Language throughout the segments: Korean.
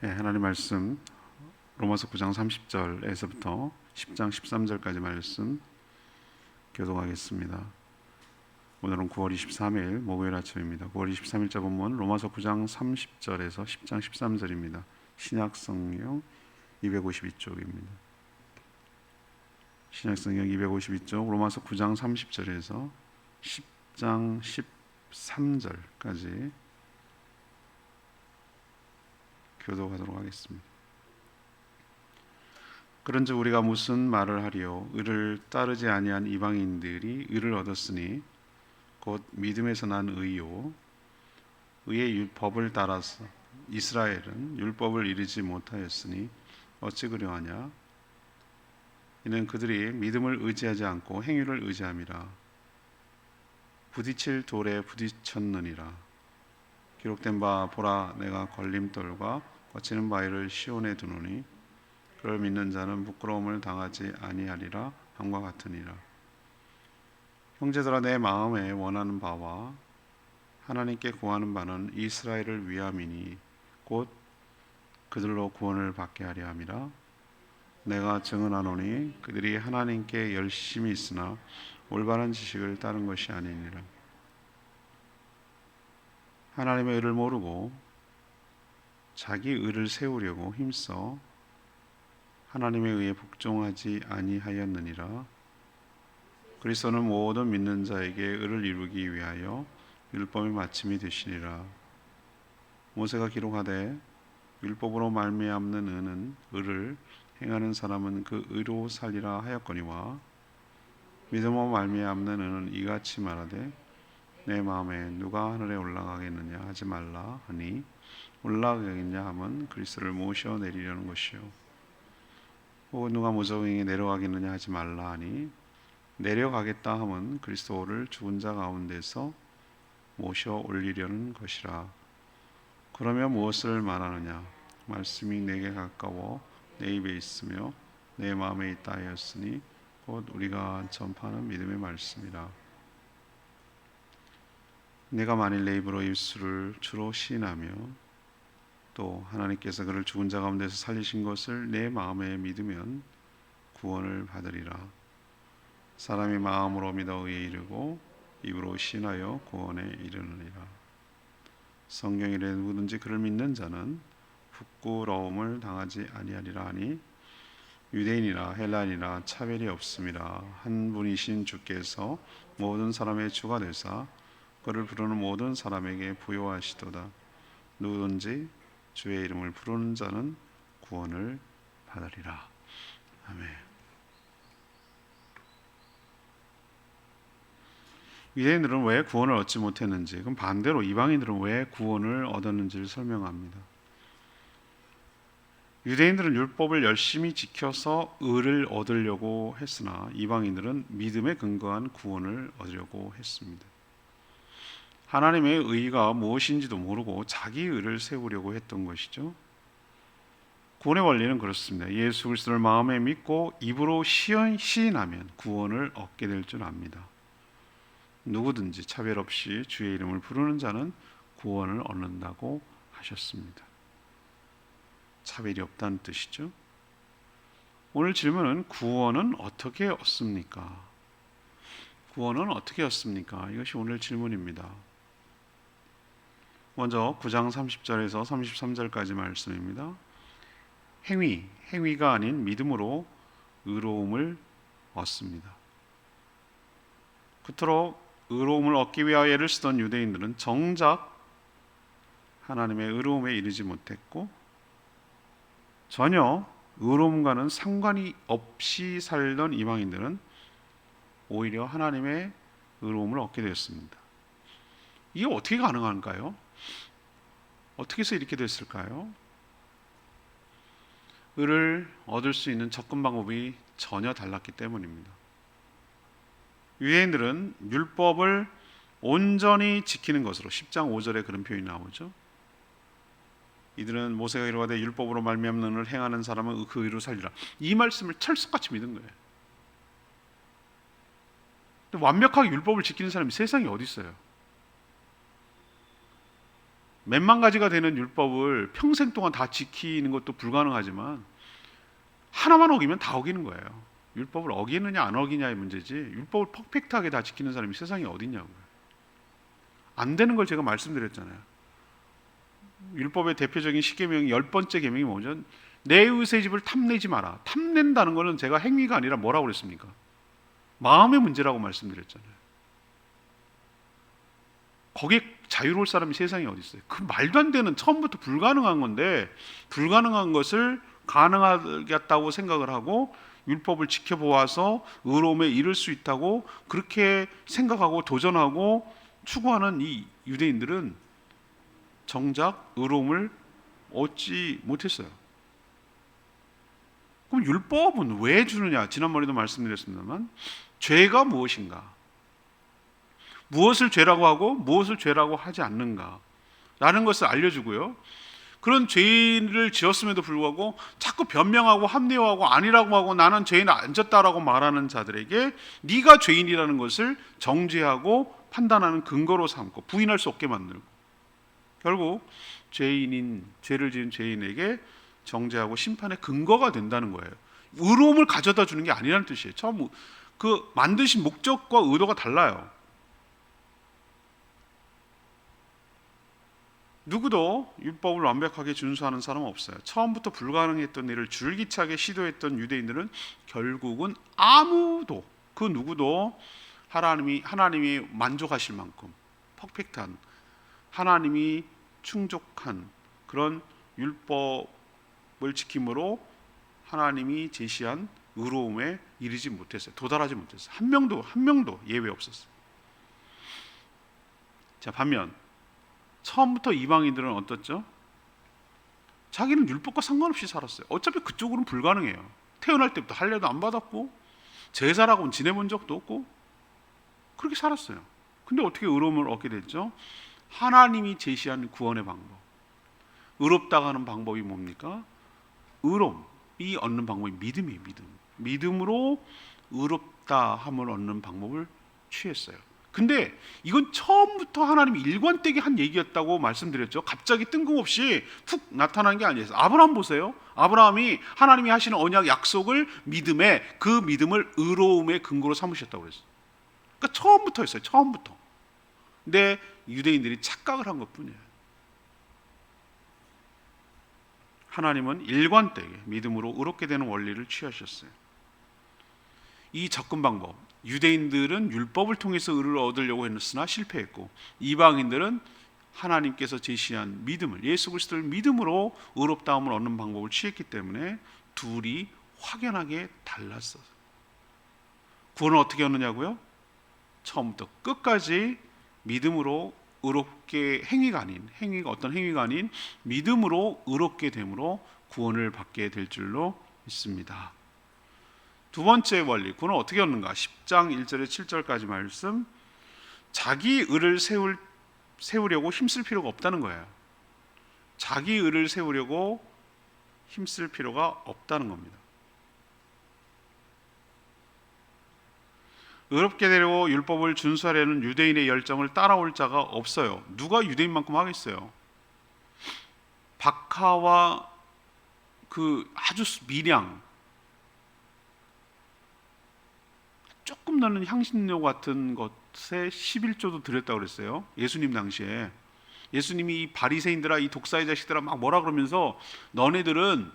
하나님 말씀 로마서 9장 30절에서부터 10장 13절까지 말씀 교독하겠습니다. 오늘은 9월 23일 목요일 아침입니다. 9월 23일자 본문 로마서 9장 30절에서 10장 13절입니다. 신약성경 252쪽입니다. 신약성경 252쪽 로마서 9장 30절에서 10장 13절까지 교독하도록 하겠습니다. 그런즉 우리가 무슨 말을 하리요? 의를 따르지 아니한 이방인들이 의를 얻었으니 곧 믿음에서 난 의요 의의 법을 따라서 이스라엘은 율법을 이루지 못하였으니 어찌 그려하냐? 이는 그들이 믿음을 의지하지 않고 행위를 의지함이라. 부딪힐 돌에 부딪혔느니라. 기록된 바 보라, 내가 걸림돌과 거치는 바위를 시온에 두노니 그를 믿는 자는 부끄러움을 당하지 아니하리라 함과 같으니라. 형제들아, 내 마음에 원하는 바와 하나님께 구하는 바는 이스라엘을 위함이니 곧 그들로 구원을 받게 하려 함이라. 내가 증언하노니 그들이 하나님께 열심히 있으나 올바른 지식을 따른 것이 아니니라. 하나님의 의를 모르고 자기 의를 세우려고 힘써 하나님의 의에 복종하지 아니하였느니라. 그리스도는 모든 믿는 자에게 의를 이루기 위하여 율법의 마침이 되시니라. 모세가 기록하되 율법으로 말미암는 의는 의를 행하는 사람은 그 의로 살리라 하였거니와 믿음으로 말미암는 의는 이같이 말하되 내 마음에 누가 하늘에 올라가겠느냐 하지 말라 하니 올라가겠냐 하면 그리스도를 모셔 내리려는 것이요 혹은 누가 무저갱에 내려가겠느냐 하지 말라 하니 내려가겠다 하면 그리스도를 죽은 자 가운데서 모셔 올리려는 것이라. 그러면 무엇을 말하느냐? 말씀이 내게 가까워 내 입에 있으며 내 마음에 있다 하였으니 곧 우리가 전파하는 믿음의 말씀이라. 내가 만일 내 입으로 예수를 주로 시인하며 또 하나님께서 그를 죽은 자 가운데서 살리신 것을 내 마음에 믿으면 구원을 받으리라. 사람이 마음으로 믿어 의에 이르고 입으로 시인하여 구원에 이르느니라. 성경에 이르되 누구든지 그를 믿는 자는 부끄러움을 당하지 아니하리라 하니 유대인이나 헬라인이나 차별이 없음이라. 한 분이신 주께서 모든 사람의 주가 되사 그를 부르는 모든 사람에게 부요하시도다. 누구든지 주의 이름을 부르는 자는 구원을 받으리라. 아멘. 유대인들은 왜 구원을 얻지 못했는지, 그럼 반대로 이방인들은 왜 구원을 얻었는지를 설명합니다. 유대인들은 율법을 열심히 지켜서 의를 얻으려고 했으나 이방인들은 믿음에 근거한 구원을 얻으려고 했습니다. 하나님의 의가 무엇인지도 모르고 자기 의를 세우려고 했던 것이죠. 구원의 원리는 그렇습니다. 예수 그리스도를 마음에 믿고 입으로 시인하면 구원을 얻게 될 줄 압니다. 누구든지 차별 없이 주의 이름을 부르는 자는 구원을 얻는다고 하셨습니다. 차별이 없다는 뜻이죠. 오늘 질문은 구원은 어떻게 얻습니까? 구원은 어떻게 얻습니까? 이것이 오늘 질문입니다. 먼저 9장 30절에서 33절까지 말씀입니다. 행위가 아닌 믿음으로 의로움을 얻습니다. 그토록 의로움을 얻기 위하여 애를 쓰던 유대인들은 정작 하나님의 의로움에 이르지 못했고 전혀 의로움과는 상관이 없이 살던 이방인들은 오히려 하나님의 의로움을 얻게 되었습니다. 이게 어떻게 가능한가요? 어떻게 해서 이렇게 됐을까요? 의를 얻을 수 있는 접근 방법이 전혀 달랐기 때문입니다. 유대인들은 율법을 온전히 지키는 것으로 10장 5절에 그런 표현이 나오죠. 이들은 모세가 이르되 율법으로 말미암는 의를 행하는 사람은 그 의로 살리라. 이 말씀을 철석같이 믿은 거예요. 근데 완벽하게 율법을 지키는 사람이 세상에 어디 있어요? 몇만 가지가 되는 율법을 평생 동안 다 지키는 것도 불가능하지만 하나만 어기면 다 어기는 거예요. 율법을 어기느냐 안 어기냐의 문제지 율법을 퍼펙트하게 다 지키는 사람이 세상에 어디 있냐고요. 안 되는 걸 제가 말씀드렸잖아요. 율법의 대표적인 10계명이 10번째 계명이 뭐죠? 내 의의 집을 탐내지 마라. 탐낸다는 것은 제가 행위가 아니라 뭐라고 그랬습니까? 마음의 문제라고 말씀드렸잖아요. 거기에 자유로울 사람이 세상에 어디 있어요? 그 말도 안 되는 처음부터 불가능한 건데 불가능한 것을 가능하겠다고 생각을 하고 율법을 지켜보아서 의로움에 이를 수 있다고 그렇게 생각하고 도전하고 추구하는 이 유대인들은 정작 의로움을 얻지 못했어요. 그럼 율법은 왜 주느냐? 지난번에도 말씀드렸습니다만 죄가 무엇인가? 무엇을 죄라고 하고 무엇을 죄라고 하지 않는가? 라는 것을 알려주고요. 그런 죄를 지었음에도 불구하고 자꾸 변명하고 합리화하고 아니라고 하고 나는 죄인 안 졌다라고 말하는 자들에게 네가 죄인이라는 것을 정죄하고 판단하는 근거로 삼고 부인할 수 없게 만들고 결국 죄를 지은 죄인에게 정죄하고 심판의 근거가 된다는 거예요. 의로움을 가져다 주는 게 아니라는 뜻이에요. 처음 그 만드신 목적과 의도가 달라요. 누구도 율법을 완벽하게 준수하는 사람은 없어요. 처음부터 불가능했던 일을 줄기차게 시도했던 유대인들은 결국은 아무도 그 누구도 하나님이 만족하실 만큼 퍼펙트한 하나님이 충족한 그런 율법을 지킴으로 하나님이 제시한 의로움에 이르지 못했어요. 도달하지 못했어요. 한 명도 예외 없었어요. 자, 반면 처음부터 이방인들은 어떻죠? 자기는 율법과 상관없이 살았어요. 어차피 그쪽으로는 불가능해요. 태어날 때부터 할례도 안 받았고 제사라고는 지내본 적도 없고 그렇게 살았어요. 근데 어떻게 의로움을 얻게 됐죠? 하나님이 제시한 구원의 방법. 의롭다고 하는 방법이 뭡니까? 의로움이 얻는 방법이 믿음이에요. 믿음으로 의롭다함을 얻는 방법을 취했어요. 근데 이건 처음부터 하나님이 일관되게 한 얘기였다고 말씀드렸죠. 갑자기 뜬금없이 툭 나타난 게 아니에요. 아브라함 보세요. 아브라함이 하나님이 하시는 언약 약속을 믿음에 그 믿음을 의로움의 근거로 삼으셨다고 그랬어요. 그러니까 처음부터였어요. 처음부터. 근데 유대인들이 착각을 한 것뿐이에요. 하나님은 일관되게 믿음으로 의롭게 되는 원리를 취하셨어요. 이 접근 방법, 유대인들은 율법을 통해서 의를 얻으려고 했으나 실패했고 이방인들은 하나님께서 제시한 믿음을 예수 그리스도를 믿음으로 의롭다함을 얻는 방법을 취했기 때문에 둘이 확연하게 달랐어요. 구원을 어떻게 얻느냐고요? 처음부터 끝까지 믿음으로 의롭게 어떤 행위가 아닌 믿음으로 의롭게 됨으로 구원을 받게 될 줄로 믿습니다. 두 번째 원리, 구원을 어떻게 얻는가? 10장 1절에 7절까지 말씀. 자기 의를 세우려고 힘쓸 필요가 없다는 거예요. 자기 의를 세우려고 힘쓸 필요가 없다는 겁니다. 의롭게 되려고 율법을 준수하려는 유대인의 열정을 따라올 자가 없어요. 누가 유대인만큼 하겠어요? 박하와 그 아주 미량 조금 나는 향신료 같은 것에 11조도 드렸다고 그랬어요. 예수님 당시에. 예수님이 이 바리새인들아 이 독사의 자식들아 막 뭐라 그러면서 너네들은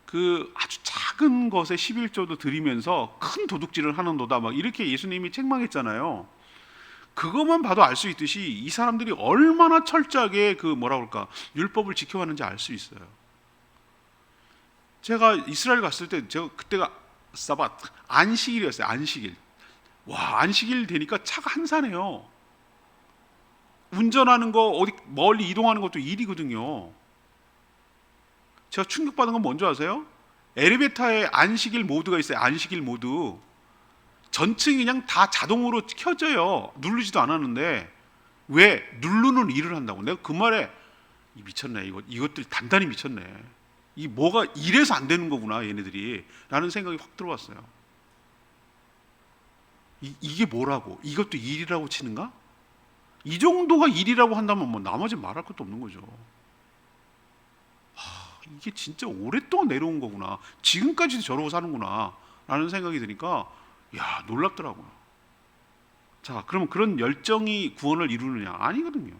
그 아주 작은 것에 11조도 드리면서 큰 도둑질을 하는도다 막 이렇게 예수님이 책망했잖아요. 그것만 봐도 알 수 있듯이 이 사람들이 얼마나 철저하게 그 뭐라 그럴까 율법을 지켜가는지 알 수 있어요. 제가 이스라엘 갔을 때 그때가 사밧 안식일이었어요. 안식일. 와, 안식일 되니까 차가 한산해요. 운전하는 거 어디 멀리 이동하는 것도 일이거든요. 제가 충격받은 건 뭔지 아세요? 엘리베이터에 안식일 모드가 있어요. 안식일 모드. 전층이 그냥 다 자동으로 켜져요. 누르지도 않았는데 왜? 누르는 일을 한다고. 내가 그 말에 미쳤네. 이것들 단단히 미쳤네. 이 뭐가 이래서 안 되는 거구나 얘네들이 라는 생각이 확 들어왔어요. 이게 뭐라고? 이것도 일이라고 치는가? 이 정도가 일이라고 한다면 뭐 나머지 말할 것도 없는 거죠. 이게 진짜 오랫동안 내려온 거구나, 지금까지도 저러고 사는구나 라는 생각이 드니까 야, 놀랍더라고요. 자, 그러면 그런 열정이 구원을 이루느냐? 아니거든요.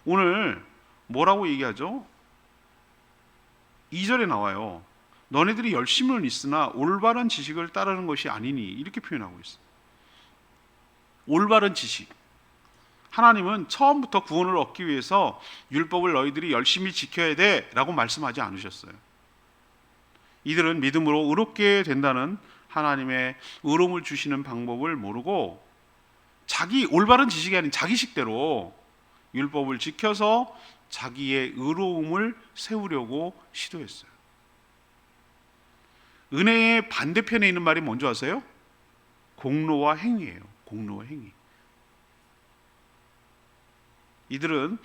오늘 뭐라고 얘기하죠? 2절에 나와요. 너네들이 열심은 있으나 올바른 지식을 따르는 것이 아니니, 이렇게 표현하고 있어요. 올바른 지식. 하나님은 처음부터 구원을 얻기 위해서 율법을 너희들이 열심히 지켜야 돼 라고 말씀하지 않으셨어요. 이들은 믿음으로 의롭게 된다는 하나님의 의로움을 주시는 방법을 모르고 자기 올바른 지식이 아닌 자기식대로 율법을 지켜서 자기의 의로움을 세우려고 시도했어요. 은혜의 반대편에 있는 말이 뭔지 아세요? 공로와 행위예요. 공로와 행위. 이들은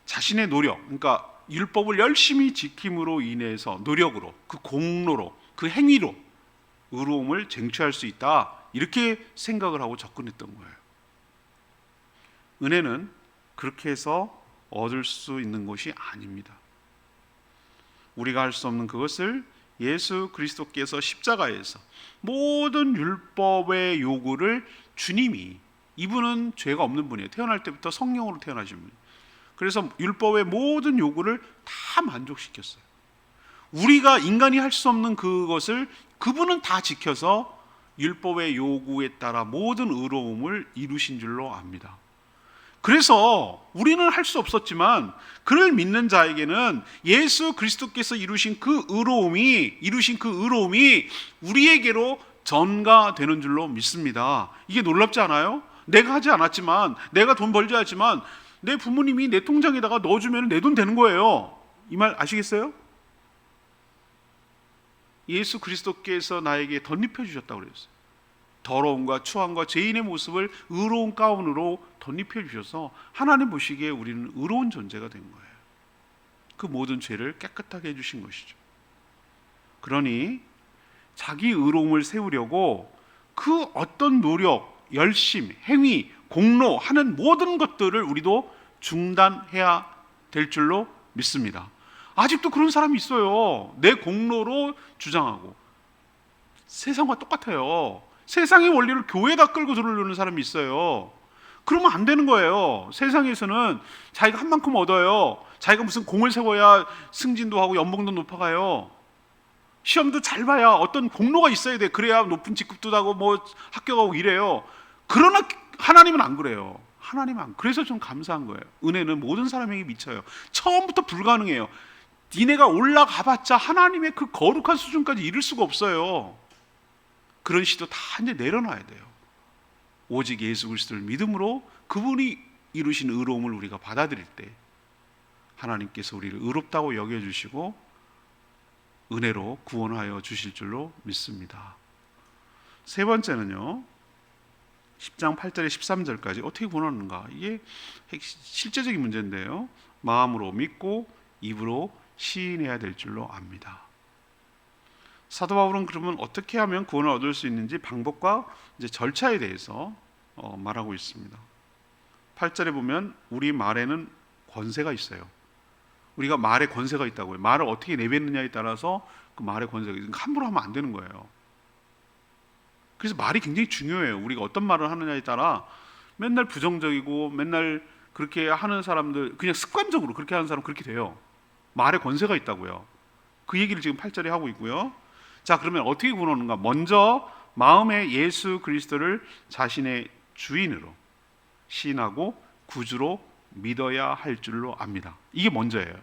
자신의 노력, 그러니까 율법을 열심히 지킴으로 인해서, 노력으로, 그 공로로, 그 행위로 의로움을 쟁취할 수 있다, 이렇게 생각을 하고 접근했던 거예요. 은혜는 그렇게 해서 얻을 수 있는 것이 아닙니다. 우리가 할 수 없는 그것을 예수 그리스도께서 십자가에서 모든 율법의 요구를 주님이, 이분은 죄가 없는 분이에요. 태어날 때부터 성령으로 태어나신 분이에요. 그래서 율법의 모든 요구를 다 만족시켰어요. 우리가 인간이 할 수 없는 그것을 그분은 다 지켜서 율법의 요구에 따라 모든 의로움을 이루신 줄로 압니다. 그래서 우리는 할 수 없었지만 그를 믿는 자에게는 예수 그리스도께서 이루신 그 의로움이 우리에게로 전가되는 줄로 믿습니다. 이게 놀랍지 않아요? 내가 하지 않았지만, 내가 돈 벌지 않았지만 내 부모님이 내 통장에다가 넣어주면 내 돈 되는 거예요. 이 말 아시겠어요? 예수 그리스도께서 나에게 덧입혀 주셨다고 그랬어요. 더러움과 추함과 죄인의 모습을 의로운 가운으로 덧입혀 주셔서 하나님 보시기에 우리는 의로운 존재가 된 거예요. 그 모든 죄를 깨끗하게 해주신 것이죠. 그러니 자기 의로움을 세우려고 그 어떤 노력, 열심, 행위, 공로 하는 모든 것들을 우리도 중단해야 될 줄로 믿습니다. 아직도 그런 사람이 있어요. 내 공로로 주장하고. 세상과 똑같아요. 세상의 원리를 교회에다 끌고 들어오려는 사람이 있어요. 그러면 안 되는 거예요. 세상에서는 자기가 한 만큼 얻어요. 자기가 무슨 공을 세워야 승진도 하고 연봉도 높아가요. 시험도 잘 봐야 어떤 공로가 있어야 돼. 그래야 높은 직급도 하고 뭐 학교 가고 이래요. 그러나 하나님은 안 그래요. 하나님은 안. 그래서 좀 감사한 거예요. 은혜는 모든 사람에게 미쳐요. 처음부터 불가능해요. 니네가 올라가봤자 하나님의 그 거룩한 수준까지 이룰 수가 없어요. 그런 시도 다 이제 내려놔야 돼요. 오직 예수 그리스도를 믿음으로 그분이 이루신 의로움을 우리가 받아들일 때 하나님께서 우리를 의롭다고 여겨주시고 은혜로 구원하여 주실 줄로 믿습니다. 세 번째는요, 10장 8절에 13절까지 어떻게 구원하는가, 이게 실제적인 문제인데요, 마음으로 믿고 입으로 시인해야 될 줄로 압니다. 사도 바울은 그러면 어떻게 하면 구원을 얻을 수 있는지 방법과 이제 절차에 대해서 말하고 있습니다. 8절에 보면 우리 말에는 권세가 있어요. 우리가 말에 권세가 있다고요. 말을 어떻게 내뱉느냐에 따라서 그 말의 권세가 있어요. 함부로 하면 안 되는 거예요. 그래서 말이 굉장히 중요해요. 우리가 어떤 말을 하느냐에 따라 맨날 부정적이고 맨날 그렇게 하는 사람들, 그냥 습관적으로 그렇게 하는 사람 그렇게 돼요. 말에 권세가 있다고요. 그 얘기를 지금 8절에 하고 있고요. 자, 그러면 어떻게 구원하는가? 먼저 마음에 예수 그리스도를 자신의 주인으로 시인하고 구주로 믿어야 할 줄로 압니다. 이게 먼저예요.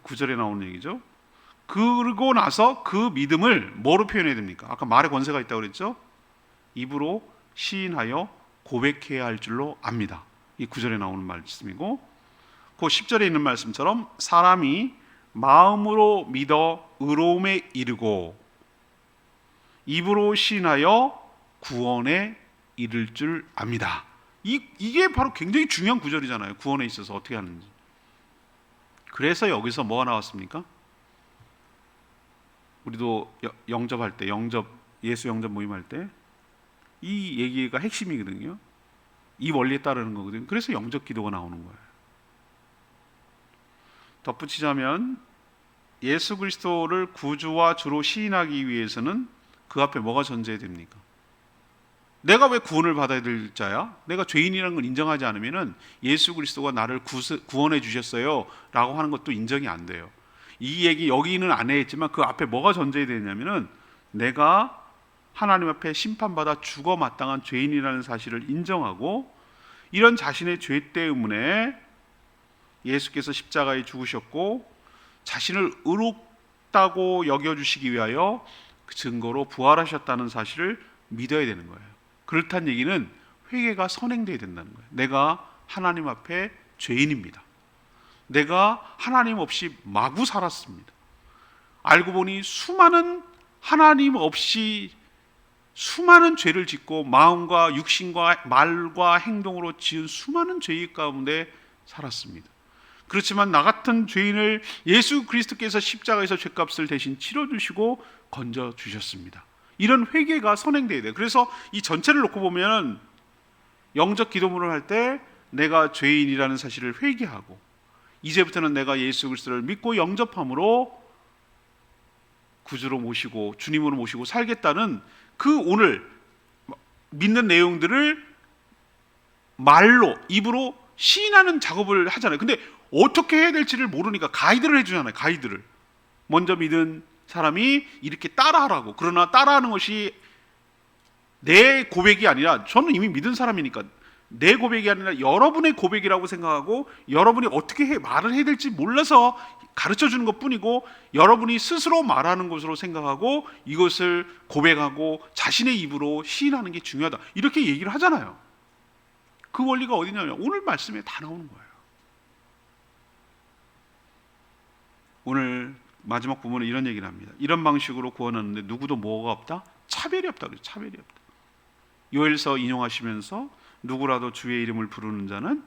9절에 나오는 얘기죠. 그러고 나서 그 믿음을 뭐로 표현해야 됩니까? 아까 말에 권세가 있다고 그랬죠? 입으로 시인하여 고백해야 할 줄로 압니다. 이 9절에 나오는 말씀이고, 그 10절에 있는 말씀처럼 사람이 마음으로 믿어 의로움에 이르고 입으로 시인하여 구원에 이를 줄 압니다. 이게 바로 굉장히 중요한 구절이잖아요. 구원에 있어서 어떻게 하는지. 그래서 여기서 뭐가 나왔습니까? 우리도 영접할 때, 예수 영접 모임할 때 이 얘기가 핵심이거든요. 이 원리에 따르는 거거든요. 그래서 영적 기도가 나오는 거예요. 덧붙이자면 예수 그리스도를 구주와 주로 시인하기 위해서는 그 앞에 뭐가 전제해야 됩니까? 내가 왜 구원을 받아야 될 자야? 내가 죄인이라는 걸 인정하지 않으면 예수 그리스도가 나를 구원해 주셨어요 라고 하는 것도 인정이 안 돼요. 이 얘기 여기는 안 했지만 그 앞에 뭐가 전제해야 되냐면은 내가 하나님 앞에 심판받아 죽어 마땅한 죄인이라는 사실을 인정하고 이런 자신의 죄 때문에 예수께서 십자가에 죽으셨고 자신을 의롭다고 여겨주시기 위하여 그 증거로 부활하셨다는 사실을 믿어야 되는 거예요. 그렇다는 얘기는 회개가 선행되어야 된다는 거예요. 내가 하나님 앞에 죄인입니다. 내가 하나님 없이 마구 살았습니다. 알고 보니 수많은 하나님 없이 수많은 죄를 짓고 마음과 육신과 말과 행동으로 지은 수많은 죄의 가운데 살았습니다. 그렇지만 나 같은 죄인을 예수 그리스도께서 십자가에서 죄값을 대신 치러주시고 건져주셨습니다. 이런 회개가 선행돼야 돼요. 그래서 이 전체를 놓고 보면 영적 기도문을 할 때 내가 죄인이라는 사실을 회개하고 이제부터는 내가 예수 그리스도를 믿고 영접함으로 구주로 모시고 주님으로 모시고 살겠다는 그 오늘 믿는 내용들을 말로 입으로 시인하는 작업을 하잖아요. 근데 어떻게 해야 될지를 모르니까 가이드를 해주잖아요. 가이드를 먼저 믿은 사람이 이렇게 따라하라고. 그러나 따라하는 것이 내 고백이 아니라 저는 이미 믿은 사람이니까 내 고백이 아니라 여러분의 고백이라고 생각하고 여러분이 어떻게 말을 해야 될지 몰라서 가르쳐주는 것뿐이고 여러분이 스스로 말하는 것으로 생각하고 이것을 고백하고 자신의 입으로 시인하는 게 중요하다 이렇게 얘기를 하잖아요. 그 원리가 어디냐면 오늘 말씀에 다 나오는 거예요. 오늘 마지막 부분은 이런 얘기를 합니다. 이런 방식으로 구원하는데 누구도 뭐가 없다? 차별이 없다. 그래서 차별이 없다. 요엘서 인용하시면서 누구라도 주의 이름을 부르는 자는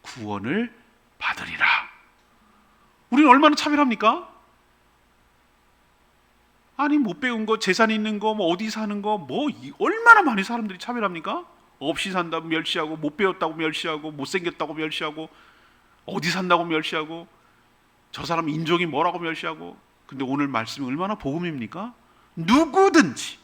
구원을 받으리라. 우리는 얼마나 차별합니까? 아니 못 배운 거, 재산 있는 거, 뭐 어디 사는 거, 뭐 얼마나 많이 사람들이 차별합니까? 없이 산다고 멸시하고, 못 배웠다고 멸시하고, 못생겼다고 멸시하고, 어디 산다고 멸시하고, 저 사람 인종이 뭐라고 멸시하고. 근데 오늘 말씀이 얼마나 복음입니까? 누구든지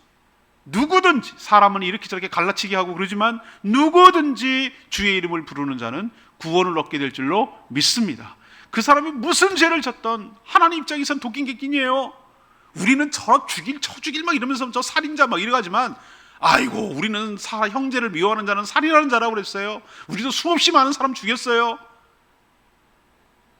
사람은 이렇게 저렇게 갈라치기 하고 그러지만 누구든지 주의 이름을 부르는 자는 구원을 얻게 될 줄로 믿습니다. 그 사람이 무슨 죄를 졌던 하나님 입장에선 도끼인 게 끼니에요. 우리는 저 죽일 막 이러면서 저 살인자 막 이래가지만 아이고 우리는 형제를 미워하는 자는 살인하는 자라고 그랬어요. 우리도 수없이 많은 사람 죽였어요.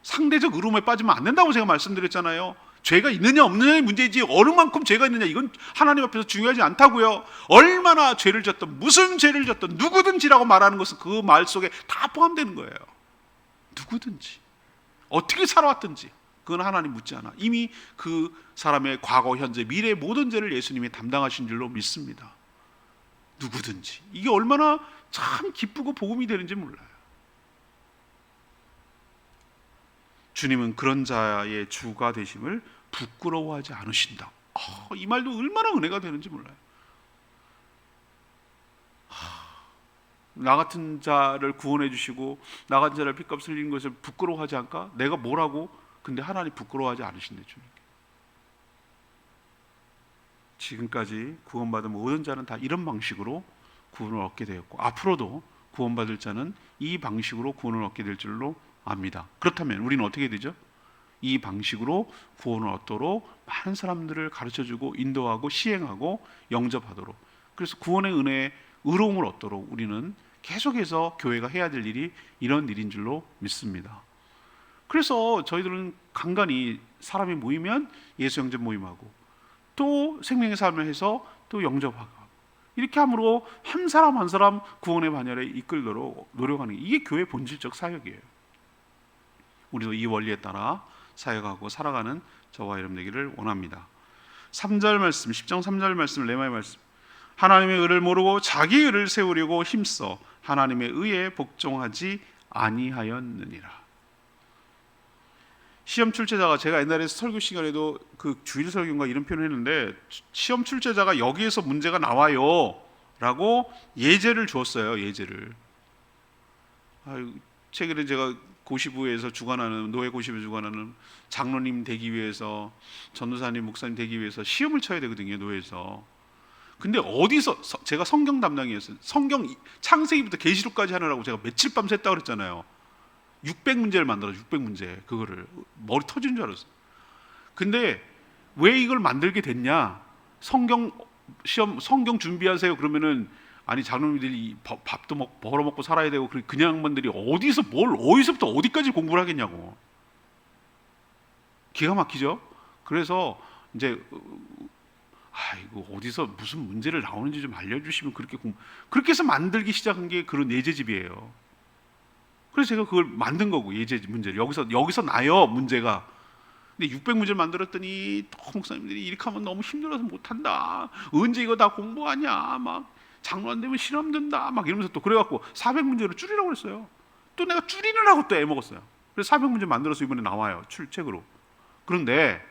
상대적 의로움에 빠지면 안 된다고 제가 말씀드렸잖아요. 죄가 있느냐 없느냐의 문제이지 어느 만큼 죄가 있느냐 이건 하나님 앞에서 중요하지 않다고요. 얼마나 죄를 졌든 무슨 죄를 졌든 누구든지라고 말하는 것은 그 말 속에 다 포함되는 거예요. 누구든지 어떻게 살아왔든지 그건 하나님 묻지 않아. 이미 그 사람의 과거, 현재, 미래의 모든 죄를 예수님이 담당하신 줄로 믿습니다. 누구든지. 이게 얼마나 참 기쁘고 복음이 되는지 몰라요. 주님은 그런 자의 주가 되심을 부끄러워하지 않으신다. 이 말도 얼마나 은혜가 되는지 몰라요. 나 같은 자를 구원해 주시고 나 같은 자를 핏값 흘린 것을 부끄러워하지 않을까? 내가 뭐라고? 근데 하나님 부끄러워하지 않으신대. 주님. 지금까지 구원받은 모든 자는 다 이런 방식으로 구원을 얻게 되었고 앞으로도 구원받을 자는 이 방식으로 구원을 얻게 될 줄로 압니다. 그렇다면 우리는 어떻게 되죠? 이 방식으로 구원을 얻도록 많은 사람들을 가르쳐주고 인도하고 시행하고 영접하도록, 그래서 구원의 은혜에 의로움을 얻도록 우리는 계속해서 교회가 해야 될 일이 이런 일인 줄로 믿습니다. 그래서 저희들은 간간히 사람이 모이면 예수 영접 모임하고 또 생명의 삶을 해서 또 영접하고 이렇게 함으로 한 사람 한 사람 구원의 반열에 이끌도록 노력하는 게 이게 교회의 본질적 사역이에요. 우리도 이 원리에 따라 사역하고 살아가는 저와 여러분 되기를 원합니다. 3절 말씀, 10장 3절 말씀, 레마의 말씀. 하나님의 의를 모르고 자기 의를 세우려고 힘써 하나님의 의에 복종하지 아니하였느니라. 시험 출제자가, 제가 옛날에 설교 시간에도 그 주일 설교인가 이런 표현을 했는데, 시험 출제자가 여기에서 문제가 나와요 라고 예제를 주었어요. 예제를. 최근에 제가 고시부에서 주관하는 노예 고시부에 주관하는 장로님 되기 위해서, 전도사님, 목사님 되기 위해서 시험을 쳐야 되거든요, 노예에서. 근데 어디서, 제가 성경 담당이었어요. 성경 창세기부터 계시록까지 하느라고 제가 며칠 밤 샜다고 그랬잖아요. 600문제를 만들어, 600문제. 그거를 머리 터지는 줄 알았어요. 근데 왜 이걸 만들게 됐냐? 성경 시험, 성경 준비하세요 그러면은, 아니 장로님들이 밥도 벌어먹고 살아야 되고, 그냥 양반들이 어디서부터 어디까지 공부를 하겠냐고. 기가 막히죠. 그래서 이제 이거 어디서 무슨 문제를 나오는지 좀 알려주시면, 그렇게 해서 만들기 시작한 게 그런 예제집이에요. 그래서 제가 그걸 만든 거고, 예제 문제를 여기서 나요 문제가. 근데 600문제를 만들었더니 또 목사님들이 이렇게 하면 너무 힘들어서 못한다, 언제 이거 다 공부하냐, 막 장로 안 되면 실험 든다, 막 이러면서 또 그래갖고 400문제로 줄이라고 그랬어요. 또 내가 줄이느라고 또 애먹었어요. 그래서 400문제 만들어서 이번에 나와요, 출책으로. 그런데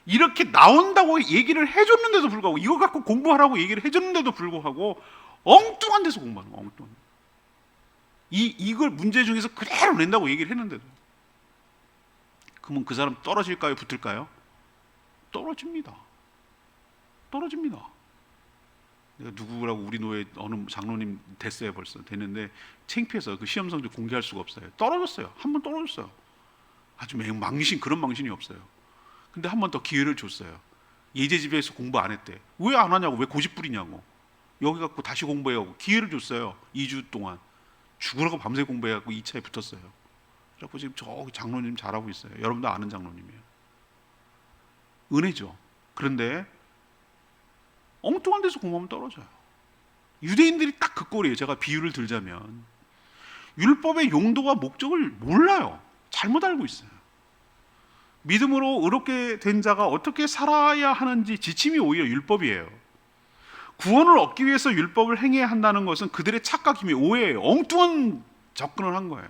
이렇게 나온다고 얘기를 해줬는데도 불구하고, 이거 갖고 공부하라고 얘기를 해줬는데도 불구하고 엉뚱한 데서 공부하는 거야. 엉뚱한. 이걸 문제 중에서 그대로 낸다고 얘기를 했는데도. 그러면 그 사람 떨어질까요, 붙을까요? 떨어집니다. 내가 누구라고, 우리 노예 어느 장로님 됐어요. 벌써 됐는데 창피해서 그 시험 성적 공개할 수가 없어요. 떨어졌어요. 한 번 떨어졌어요. 아주 그런 망신이 없어요. 근데 한 번 더 기회를 줬어요. 예제집에서 공부 안 했대. 왜 안 하냐고, 왜 고집 부리냐고. 여기 갖고 다시 공부해하고 기회를 줬어요. 2주 동안 죽으라고 밤새 공부해갖고 2차에 붙었어요. 그래갖고 지금 저기 장로님 잘하고 있어요. 여러분도 아는 장로님이에요. 은혜죠. 그런데 엉뚱한 데서 공부하면 떨어져요. 유대인들이 딱 그 꼴이에요. 제가 비유를 들자면, 율법의 용도와 목적을 몰라요. 잘못 알고 있어요. 믿음으로 의롭게 된 자가 어떻게 살아야 하는지 지침이 오히려 율법이에요. 구원을 얻기 위해서 율법을 행해야 한다는 것은 그들의 착각임이 오해예요. 엉뚱한 접근을 한 거예요.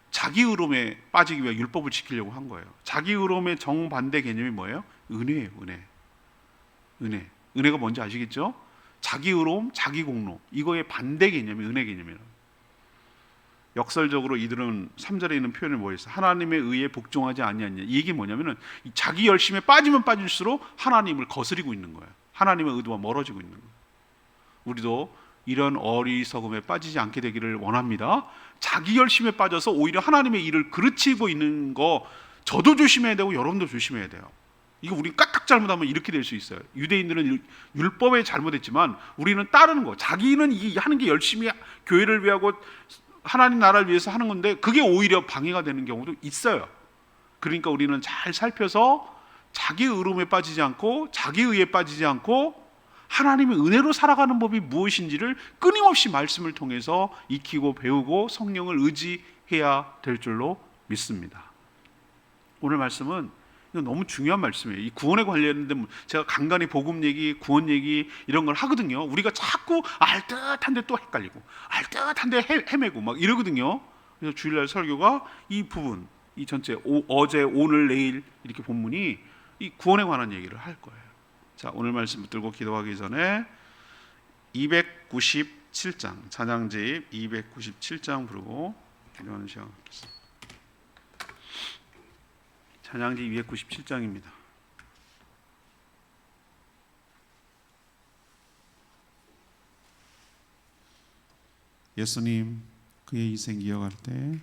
자기 의로움에 빠지기 위해 율법을 지키려고 한 거예요. 자기 의로움의 정반대 개념이 뭐예요? 은혜예요. 은혜가 뭔지 아시겠죠? 자기 의로움, 자기 공로, 이거의 반대 개념이 은혜 개념이에요. 역설적으로 이들은 3절에 있는 표현을 뭐였어요? 하나님의 의에 복종하지 아니하냐. 이게 뭐냐면은, 자기 열심에 빠지면 빠질수록 하나님을 거스리고 있는 거예요. 하나님의 의도와 멀어지고 있는 거예요. 우리도 이런 어리석음에 빠지지 않게 되기를 원합니다. 자기 열심에 빠져서 오히려 하나님의 일을 그르치고 있는 거, 저도 조심해야 되고 여러분도 조심해야 돼요. 이거 우리 까딱 잘못하면 이렇게 될 수 있어요. 유대인들은 율법에 잘못했지만 우리는 따르는 거, 자기는 이 하는 게 열심히 교회를 위하고 하나님 나라를 위해서 하는 건데, 그게 오히려 방해가 되는 경우도 있어요. 그러니까 우리는 잘 살펴서 자기 의로움에 빠지지 않고, 자기 의에 빠지지 않고, 하나님의 은혜로 살아가는 법이 무엇인지를 끊임없이 말씀을 통해서 익히고 배우고 성령을 의지해야 될 줄로 믿습니다. 오늘 말씀은 이거 너무 중요한 말씀이에요. 이 구원에 관련된, 제가 간간히 복음 얘기, 구원 얘기 이런 걸 하거든요. 우리가 자꾸 알듯한데 또 헷갈리고, 알듯한데 헤매고 막 이러거든요. 그래서 주일날 설교가 이 부분, 이 전체 어제, 오늘, 내일 이렇게 본문이 이 구원에 관한 얘기를 할 거예요. 자, 오늘 말씀 붙들고 기도하기 전에 297장, 찬양집 297장 부르고 기도하는 시간 갖겠습니다. 찬양지 297장입니다. 예수님, 그의 희생 기억할 때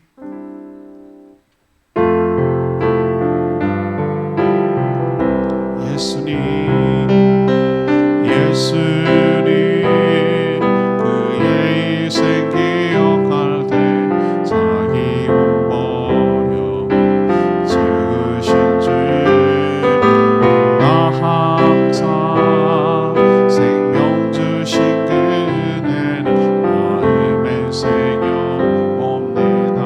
예수님 그의 희생 기억할 때 자기 몸 버려 지으신 줄 나 항상 생명 주신 그네는 마음에 새겨 옵니다.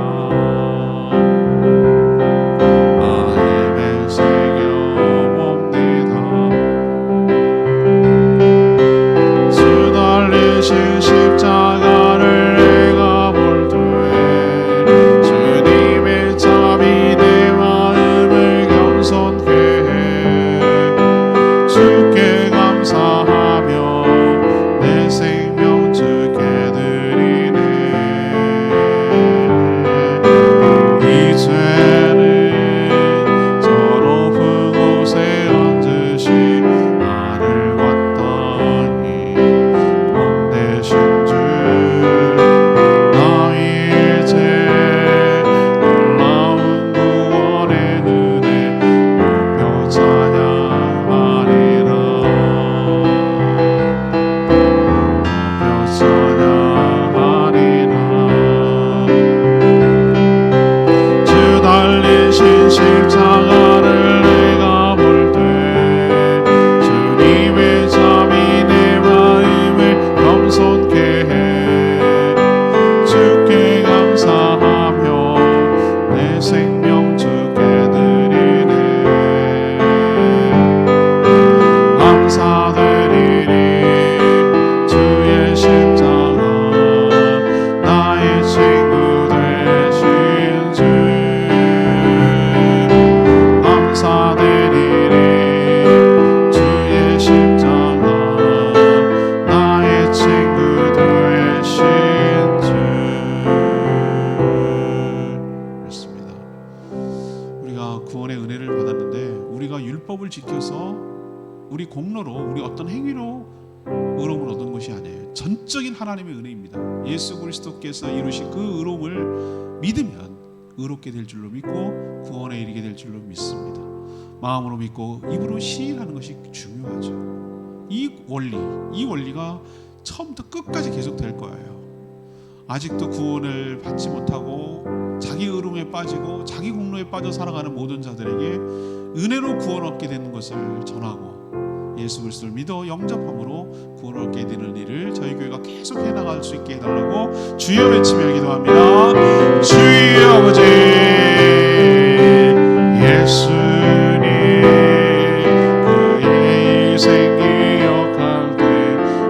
우리가 구원의 은혜를 받았는데 우리가 율법을 지켜서 우리 공로로 우리 어떤 행위로 의로움을 얻은 것이 아니에요. 전적인 하나님의 은혜입니다. 예수 그리스도께서 이루신 그 의로움을 믿으면 의롭게 될 줄로 믿고 구원에 이르게 될 줄로 믿습니다. 마음으로 믿고 입으로 시인하는 것이 중요하죠. 이 원리가 처음부터 끝까지 계속 될 거예요. 아직도 구원을 받지 못하고 자기 의로움에 빠지고 자기 공로에 빠져 살아가는 모든 자들에게 은혜로 구원 얻게 되는 것을 전하고 예수 그리스도를 믿어 영접함으로 구원을 얻게 되는 일을 저희 교회가 계속 해나갈 수 있게 해달라고 주여 외치며 기도합니다. 주의 아버지 예수님 그의 인생 기억할 때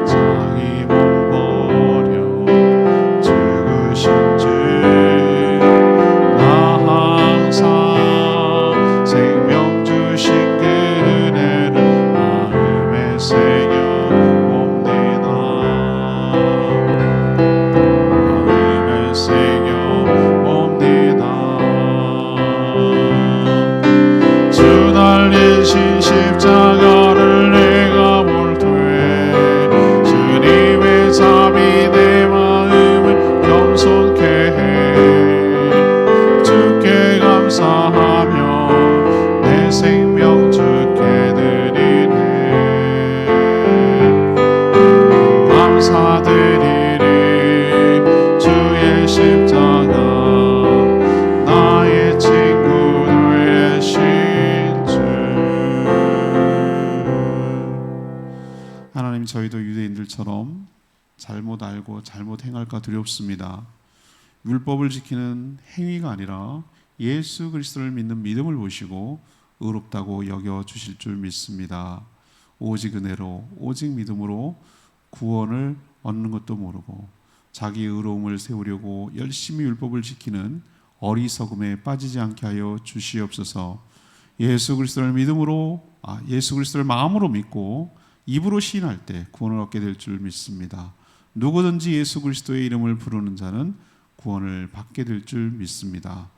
자기 몸 버려 죽으신 주 나 항상 생명 주신 그 은혜를 마음에 새겨 봅니다. 마음에 새겨 봅니다. 주 달리신 십자가를 내가 볼 때 주님의 삶이 내 마음을 겸손케 해 주께 감사하며 내 생명 주께 드리네. 감사드리리 주의 십자가 나의 친구 되신 주. 하나님, 저희도 유대인들처럼 잘못 알고 잘못 행할까 두렵습니다. 율법을 지키는 행위가 아니라 예수 그리스도를 믿는 믿음을 보시고 의롭다고 여겨 주실 줄 믿습니다. 오직 은혜로 오직 믿음으로 구원을 얻는 것도 모르고 자기 의로움을 세우려고 열심히 율법을 지키는 어리석음에 빠지지 않게 하여 주시옵소서. 예수 그리스도를 믿음으로 예수 그리스도를 마음으로 믿고 입으로 시인할 때 구원을 얻게 될 줄 믿습니다. 누구든지 예수 그리스도의 이름을 부르는 자는 구원을 받게 될 줄 믿습니다.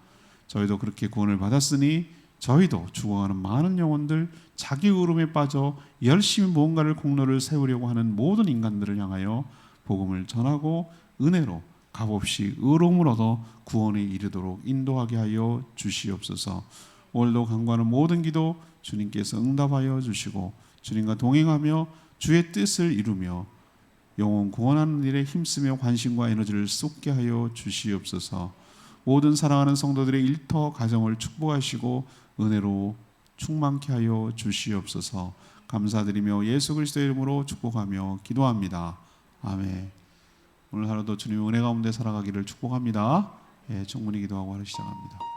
저희도 그렇게 구원을 받았으니 저희도 죽어가는 많은 영혼들, 자기 의로움에 빠져 열심히 무언가를 공로를 세우려고 하는 모든 인간들을 향하여 복음을 전하고 은혜로 값없이 의로움을 얻어 구원에 이르도록 인도하게 하여 주시옵소서. 오늘도 간구하는 모든 기도 주님께서 응답하여 주시고 주님과 동행하며 주의 뜻을 이루며 영혼 구원하는 일에 힘쓰며 관심과 에너지를 쏟게 하여 주시옵소서. 모든 사랑하는 성도들의 일터 가정을 축복하시고 은혜로 충만케 하여 주시옵소서. 감사드리며 예수 그리스도의 이름으로 축복하며 기도합니다. 아멘. 오늘 하루도 주님의 은혜 가운데 살아가기를 축복합니다. 충분히 기도하고 하루 시작합니다.